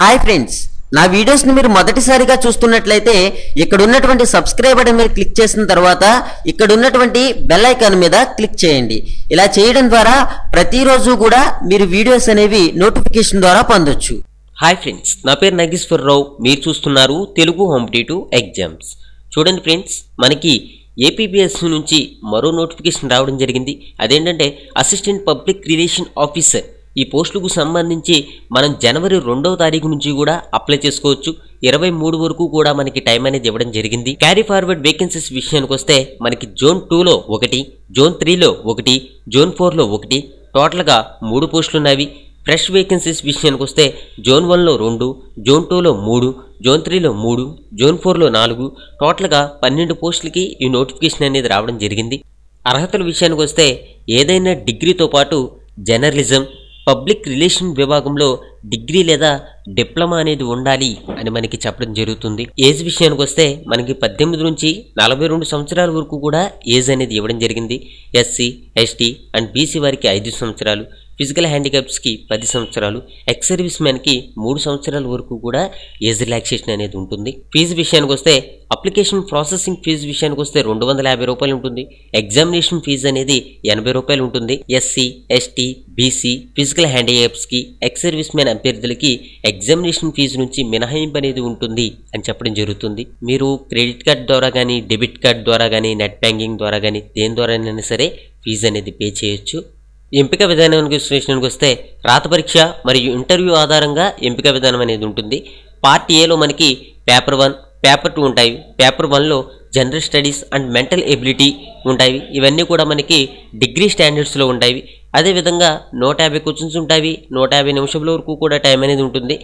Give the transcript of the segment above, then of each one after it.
Hi friends, నా వీడియోస్ని మీరు మొదటిసారిగా చూస్తున్నట్లయితే ఇక్కడ ఉన్నటువంటి సబ్స్క్రైబ్ బటన్ మీద క్లిక్ చేసిన తర్వాత ఇక్కడ ఉన్నటువంటి బెల్ ఐకాన్ మీద క్లిక్ చేయండి. ఇలా చేయడం ద్వారా ప్రతిరోజు కూడా మీరు వీడియోస్ అనేవి నోటిఫికేషన్ ద్వారా పొందొచ్చు. హాయ్ ఫ్రెండ్స్, నా పేరు నాగేశ్వరరావు. మీరు చూస్తున్నారు తెలుగు కాంపిటేటివ్ ఎగ్జామ్స్. చూడండి ఫ్రెండ్స్, మనకి ఏపీపీఎస్సీ నుంచి మరో నోటిఫికేషన్ రావడం జరిగింది. అదేంటంటే అసిస్టెంట్ పబ్లిక్ రిలేషన్ ఆఫీసర్. ఈ పోస్టులకు సంబంధించి మనం జనవరి 2వ తారీఖు నుంచి కూడా అప్లై చేసుకోవచ్చు. 23 వరకు కూడా మనకి టైం అనేది ఇవ్వడం జరిగింది. క్యారీ ఫార్వర్డ్ వేకెన్సీస్ విషయానికి వస్తే మనకి జోన్ 2లో 1, జోన్ 3లో 1, జోన్ 4లో 1, టోటల్గా 3 పోస్టులు ఉన్నవి. ఫ్రెష్ వేకెన్సీస్ విషయానికి వస్తే జోన్ 1లో 2, జోన్ 2లో 3, జోన్ 3లో 3, జోన్ 4లో 4, టోటల్గా 12 పోస్టులకి ఈ నోటిఫికేషన్ అనేది రావడం జరిగింది. అర్హతల విషయానికి వస్తే ఏదైనా డిగ్రీతో పాటు జర్నలిజం, పబ్లిక్ రిలేషన్ విభాగంలో డిగ్రీ లేదా డిప్లొమా అనేది ఉండాలి అని మనకి చెప్పడం జరుగుతుంది. ఏజ్ విషయానికి వస్తే మనకి 18 నుంచి 42 సంవత్సరాల వరకు కూడా ఏజ్ అనేది ఇవ్వడం జరిగింది. ఎస్సీ, ఎస్టీ అండ్ బీసీ వారికి 5 సంవత్సరాలు, ఫిజికల్ హ్యాండిక్యాప్స్కి 10 సంవత్సరాలు, ఎక్స్ సర్వీస్ మ్యాన్కి 3 సంవత్సరాల వరకు కూడా ఏజ్ రిలాక్సేషన్ అనేది ఉంటుంది. ఫీజు విషయానికి వస్తే అప్లికేషన్ ప్రాసెసింగ్ ఫీజు విషయానికి వస్తే 250 రూపాయలు ఉంటుంది. ఎగ్జామినేషన్ ఫీజు అనేది 80 రూపాయలు ఉంటుంది. ఎస్సీ, ఎస్టీ, బీసీ, ఫిజికల్ హ్యాండిక్యాప్స్కి, ఎక్స్ సర్వీస్ మ్యాన్ అభ్యర్థులకి ఎగ్జామినేషన్ ఫీజు నుంచి మినహాయింపు అనేది ఉంటుంది అని చెప్పడం జరుగుతుంది. మీరు క్రెడిట్ కార్డ్ ద్వారా కానీ, డెబిట్ కార్డ్ ద్వారా కానీ, నెట్ బ్యాంకింగ్ ద్వారా కానీ, దేని ద్వారానైనా సరే ఫీజు అనేది పే చేయొచ్చు. ఎంపిక విధానానికి విశ్లేషణకు వస్తే రాత పరీక్ష మరియు ఇంటర్వ్యూ ఆధారంగా ఎంపిక విధానం అనేది ఉంటుంది. పార్ట్ ఏలో మనకి పేపర్ 1, పేపర్ 2 ఉంటాయి. పేపర్ 1లో general studies and mental ability ఉంటాయి. ఇవన్నీ కూడా మనకి డిగ్రీ స్టాండర్డ్స్లో ఉంటాయి. అదేవిధంగా 150 క్వశ్చన్స్ ఉంటాయి. 150 నిమిషాల వరకు కూడా టైం అనేది ఉంటుంది.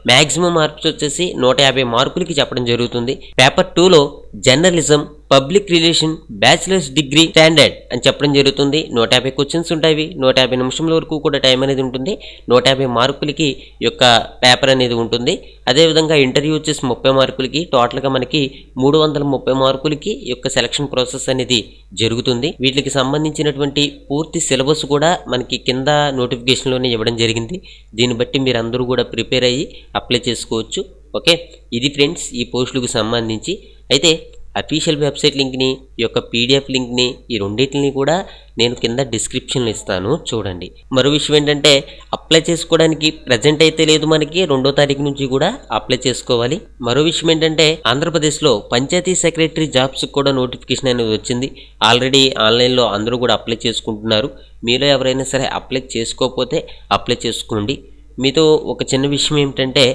మ్యాక్సిమం మార్క్స్ వచ్చేసి 150 మార్కులకి చెప్పడం జరుగుతుంది. పేపర్ 2లో journalism, public relation, bachelors degree standard అని చెప్పడం జరుగుతుంది. 150 క్వశ్చన్స్ ఉంటాయి. 150 నిమిషాల వరకు కూడా టైం అనేది ఉంటుంది. 150 మార్కులకి యొక్క పేపర్ అనేది ఉంటుంది. అదేవిధంగా ఇంటర్వ్యూ వచ్చేసి 30 మార్కులకి, టోటల్గా మనకి 330 మార్కులకి యొక్క సెలక్షన్ ప్రాసెస్ అనేది జరుగుతుంది. వీటికి సంబంధించినటువంటి పూర్తి సిలబస్ కూడా మనకి కింద నోటిఫికేషన్లోనే ఇవ్వడం జరిగింది. దీన్ని బట్టి మీరు అందరూ కూడా ప్రిపేర్ అయ్యి అప్లై చేసుకోవచ్చు. ఓకే, ఇది ఫ్రెండ్స్ ఈ పోస్టులకు సంబంధించి. అయితే అఫీషియల్ వెబ్సైట్ లింక్ని, ఈ యొక్క పీడిఎఫ్ లింక్ని, ఈ రెండింటిని కూడా నేను కింద డిస్క్రిప్షన్లో ఇస్తాను, చూడండి. మరో విషయం ఏంటంటే అప్లై చేసుకోవడానికి ప్రజెంట్ అయితే లేదు, మనకి 2వ తారీఖు నుంచి కూడా అప్లై చేసుకోవాలి. మరో విషయం ఏంటంటే ఆంధ్రప్రదేశ్లో పంచాయతీ సెక్రటరీ జాబ్స్ కూడా నోటిఫికేషన్ అనేది వచ్చింది. ఆల్రెడీ ఆన్లైన్లో అందరూ కూడా అప్లై చేసుకుంటున్నారు. మీలో ఎవరైనా సరే అప్లై చేసుకోకపోతే అప్లై చేసుకోండి. మీతో ఒక చిన్న విషయం ఏమిటంటే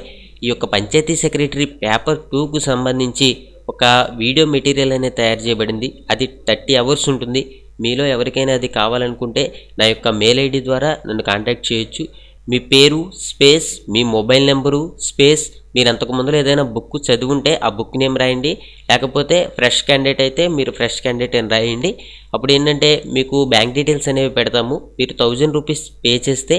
ఈ యొక్క పంచాయతీ సెక్రటరీ పేపర్ 2కు సంబంధించి ఒక వీడియో మెటీరియల్ అనేది తయారు చేయబడింది. అది 30 అవర్స్ ఉంటుంది. మీలో ఎవరికైనా అది కావాలనుకుంటే నా యొక్క మెయిల్ ఐడి ద్వారా నన్ను కాంటాక్ట్ చేయొచ్చు. మీ పేరు స్పేస్, మీ మొబైల్ నెంబరు స్పేస్, మీరు అంతకుముందులో ఏదైనా బుక్ చదివుంటే ఆ బుక్ నేమ్ రాయండి. లేకపోతే ఫ్రెష్ క్యాండిడేట్ అయితే మీరు ఫ్రెష్ క్యాండిడేట్ అని రాయండి. అప్పుడు ఏంటంటే మీకు బ్యాంక్ డీటెయిల్స్ అనేవి పెడతాము. మీరు 1000 రూపీస్ పే చేస్తే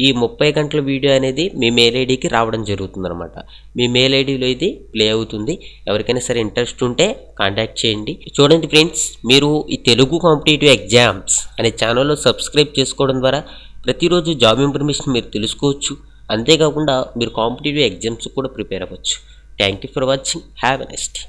ఈ 30 గంటల వీడియో అనేది మీ మెయిల్ ఐడికి రావడం జరుగుతుంది అనమాట. మీ మెయిల్ ఐడిలో ఇది ప్లే అవుతుంది. ఎవరికైనా సరే ఇంట్రెస్ట్ ఉంటే కాంటాక్ట్ చేయండి. చూడండి ఫ్రెండ్స్, మీరు ఈ తెలుగు కాంపిటేటివ్ ఎగ్జామ్స్ అనే ఛానల్లో సబ్స్క్రైబ్ చేసుకోవడం ద్వారా ప్రతిరోజు జాబ్ ఇన్ఫర్మేషన్ మీరు తెలుసుకోవచ్చు. అంతేకాకుండా మీరు కాంపిటేటివ్ ఎగ్జామ్స్ కూడా ప్రిపేర్ అవ్వచ్చు. Thank you for watching. Have a nice day.